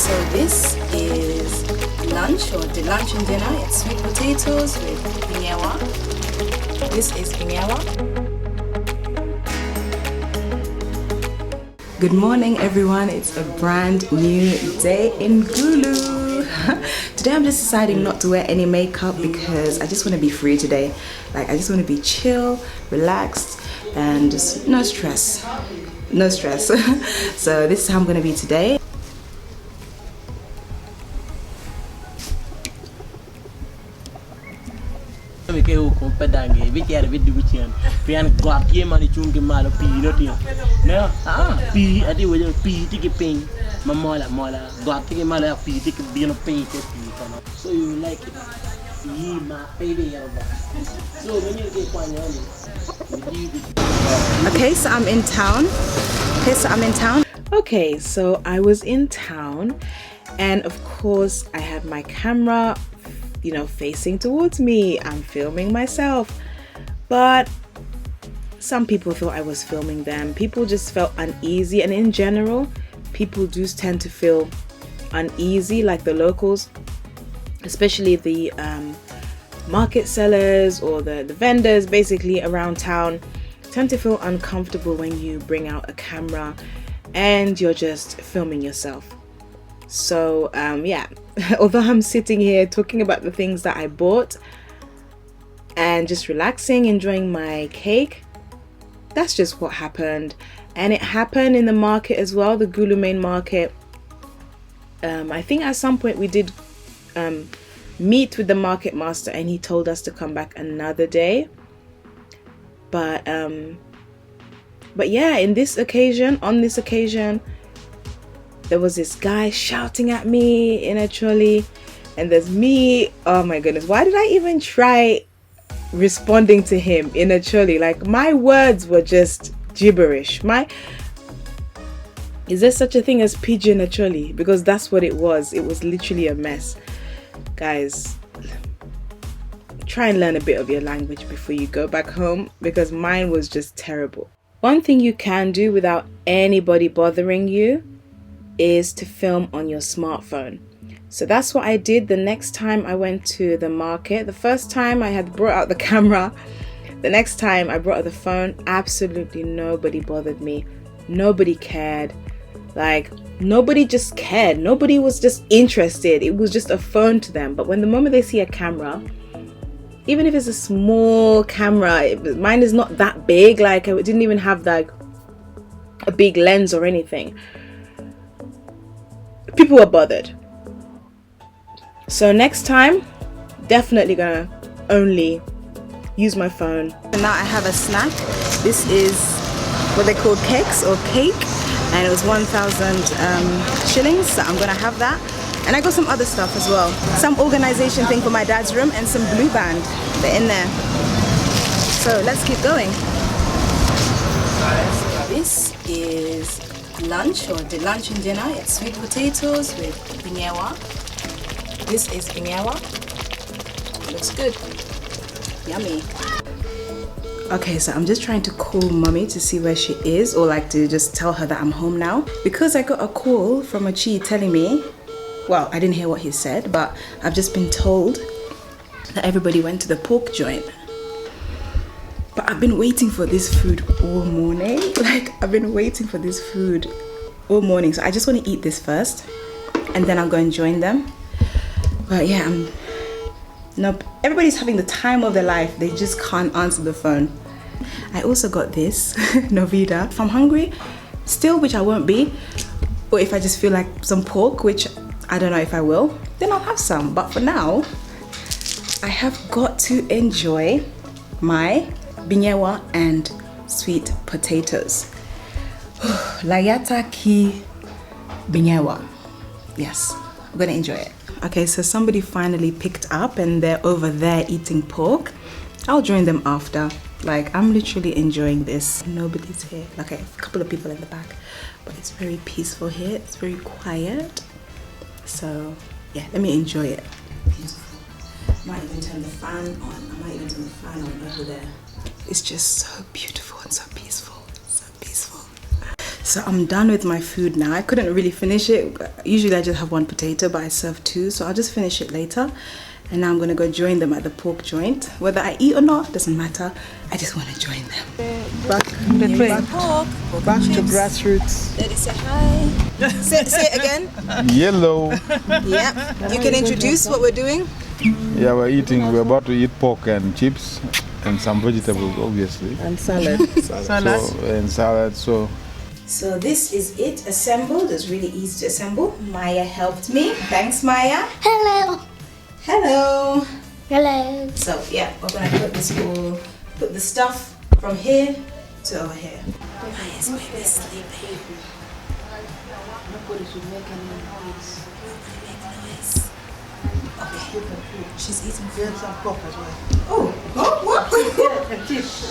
So this is lunch, or the lunch and dinner. It's sweet potatoes with binyewa. This is binyewa. Good morning everyone, it's a brand new day in Gulu. Today I'm just deciding not to wear any makeup because I just want to be free today. Like, I just want to be chill, relaxed, and just no stress. No stress. So this is how I'm going to be today. So you like it? Yeah, my baby. So when you get Okay, so I'm in town. Okay, so I was in town, and of course I had my camera, facing towards me. I'm filming myself, but some people thought I was filming them. People just felt uneasy, and in general, people do tend to feel uneasy, like the locals, especially the market sellers or the vendors basically around town tend to feel uncomfortable when you bring out a camera and you're just filming yourself. So yeah, although I'm sitting here talking about the things that I bought and just relaxing, enjoying my cake, that's just what happened. And it happened in the market as well, the Gulu main market. I think at some point we did meet with the market master and he told us to come back another day. But yeah, on this occasion, there was this guy shouting at me in a trolley, and there's me. Oh my goodness, why did I even try responding to him in a trolley? Like, my words were just gibberish. Is there such a thing as pidgin in a trolley? Because that's what it was. It was literally a mess. Guys, try and learn a bit of your language before you go back home, because mine was just terrible. One thing you can do without anybody bothering you is to film on your smartphone. So that's what I did the next time I went to the market. The first time I had brought out the camera. The next time I brought out the phone, absolutely nobody bothered me. Nobody cared. Like, nobody just cared. Nobody was just interested. It was just a phone to them. But when the moment they see a camera, even if it's a small camera, mine is not that big. Like, I didn't even have like a big lens or anything. People were bothered. So next time, definitely gonna only use my phone. And now I have a snack. This is what they call cakes or cake, and it was 1,000 shillings, so I'm gonna have that. And I got some other stuff as well, some organization thing for my dad's room and some blue band. They're in there, so let's keep going. This is lunch, or the lunch and dinner. It's sweet potatoes with binyewa. This is binyewa. Looks good, yummy. Okay, so I'm just trying to call mommy to see where she is, or like to just tell her that I'm home now, because I got a call from a chi telling me, well, I didn't hear what he said, but I've just been told that everybody went to the pork joint. But I've been waiting for this food all morning. Like, I've been waiting for this food all morning, so I just want to eat this first and then I'll go and join them. But yeah, nope, everybody's having the time of their life. They just can't answer the phone. I also got this Novida. If I'm hungry still, which I won't be, or if I just feel like some pork, which I don't know if I will, then I'll have some. But for now, I have got to enjoy my binyewa and sweet potatoes. Layata ki binyewa. Yes, I'm gonna enjoy it. Okay, so somebody finally picked up and they're over there eating pork. I'll join them after. Like, I'm literally enjoying this. Nobody's here. Okay, a couple of people in the back, but it's very peaceful here. It's very quiet. So yeah, let me enjoy it. Beautiful. I might even turn the fan on over there. It's just so beautiful and so peaceful. So peaceful. So I'm done with my food now. I couldn't really finish it. Usually I just have one potato, but I serve two, so I'll just finish it later. And now I'm gonna go join them at the pork joint. Whether I eat or not doesn't matter. I just want to join them. Back to grassroots. Daddy, say hi. say it again. Yellow. Yeah. You can introduce what we're doing. Yeah, we're about to eat pork and chips and some vegetables, obviously. And salad. Salad. So this is it assembled. It's really easy to assemble. Maya helped me. Thanks, Maya. Hello. Hello. Hello. So yeah, we're gonna put the stuff from here to over here. Maya's baby sleeping. Nobody should make any noise. Okay. She's eating food. There's some pork as well. Oh, what? Yeah, and fish.